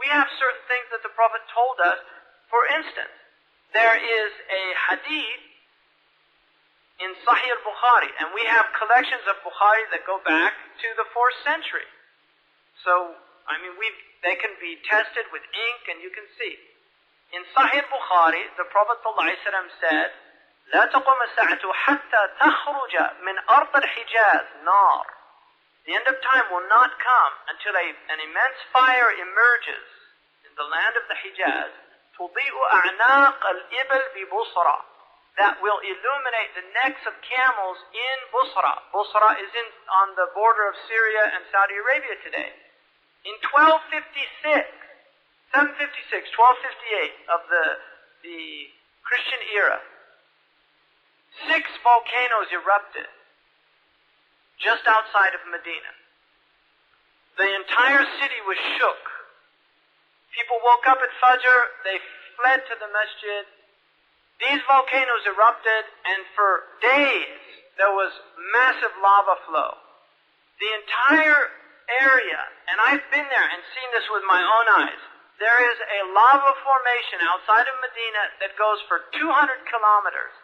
have certain things that the Prophet told us. For instance, there is a hadith in Sahih al-Bukhari, and we have collections of Bukhari that go back to the 4th century. So, I mean, they can be tested with ink and you can see. In Sahih al-Bukhari, the Prophet ﷺ said, لا تقوم الساعة حتى تخرج من أرض الحجاز نار. The end of time will not come until an immense fire emerges in the land of the Hijaz, تضيء أعناق الإبل ببصرة, that will illuminate the necks of camels in Busra. Busra is on the border of Syria and Saudi Arabia today. In 1258 of the Christian era, 6 volcanoes erupted just outside of Medina. The entire city was shook. People woke up at Fajr, they fled to the masjid. These volcanoes erupted, and for days there was massive lava flow. The entire area, and I've been there and seen this with my own eyes, there is a lava formation outside of Medina that goes for 200 kilometers,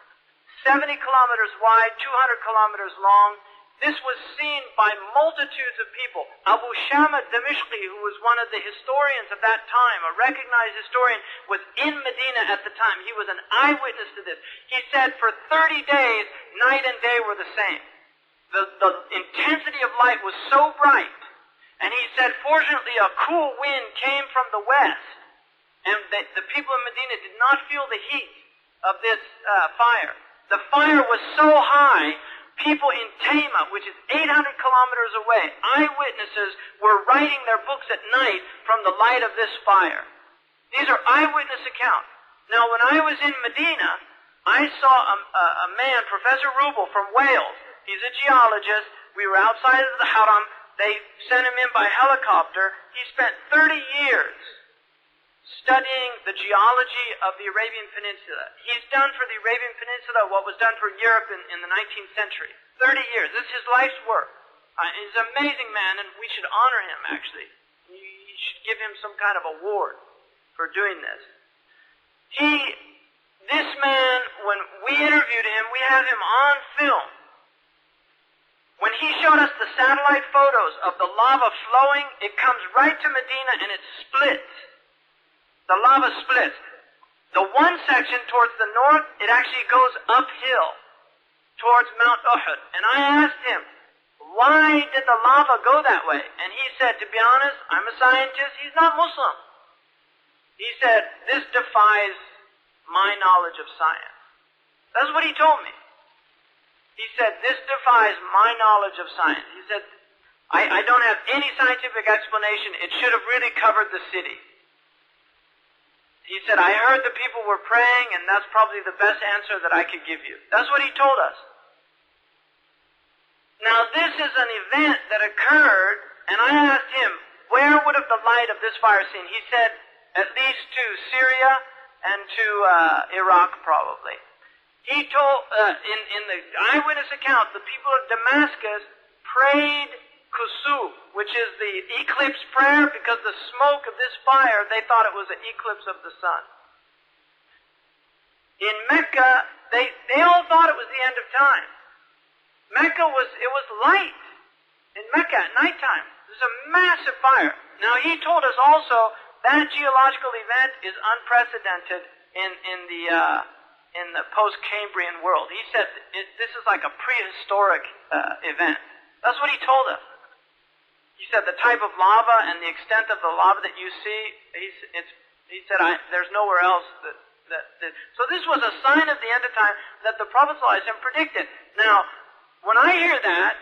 70 kilometers wide, 200 kilometers long. This was seen by multitudes of people. Abu Shama Damishqi, who was one of the historians of that time, a recognized historian, was in Medina at the time. He was an eyewitness to this. He said for 30 days, night and day were the same. The intensity of light was so bright. And he said, fortunately, a cool wind came from the west. And the people of Medina did not feel the heat of this fire. The fire was so high, people in Taima, which is 800 kilometers away, eyewitnesses were writing their books at night from the light of this fire. These are eyewitness accounts. Now, when I was in Medina, I saw a man, Professor Rubel from Wales. He's a geologist. We were outside of the Haram. They sent him in by helicopter. He spent 30 years studying the geology of the Arabian Peninsula. He's done for the Arabian Peninsula what was done for Europe in the 19th century. 30 years. This is his life's work. He's an amazing man, and we should honor him, actually. You should give him some kind of award for doing this. This man, when we interviewed him, we had him on film. When he showed us the satellite photos of the lava flowing, it comes right to Medina and it splits. The lava splits. The one section towards the north, it actually goes uphill towards Mount Uhud. And I asked him, why did the lava go that way? And he said, to be honest, I'm a scientist, he's not Muslim. He said, this defies my knowledge of science. That's what he told me. He said, this defies my knowledge of science. He said, I don't have any scientific explanation. It should have really covered the city. He said, I heard the people were praying, and that's probably the best answer that I could give you. That's what he told us. Now, this is an event that occurred, and I asked him, where would have the light of this fire seen? He said, at least to Syria and to Iraq, probably. He told, in the eyewitness account, the people of Damascus prayed kusuf, which is the eclipse prayer, because the smoke of this fire, they thought it was an eclipse of the sun. In Mecca, they all thought it was the end of time. Mecca was light in Mecca at nighttime. It was a massive fire. Now, he told us also that geological event is unprecedented in the post-Cambrian world. He said this is like a prehistoric event. That's what he told us. He said the type of lava and the extent of the lava that you see, he said there's nowhere else that. So this was a sign of the end of time that the Prophet ﷺ predicted. Now, when I hear that,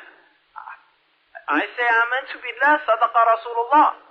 I say, Amantu billah, sadaqa Rasulullah.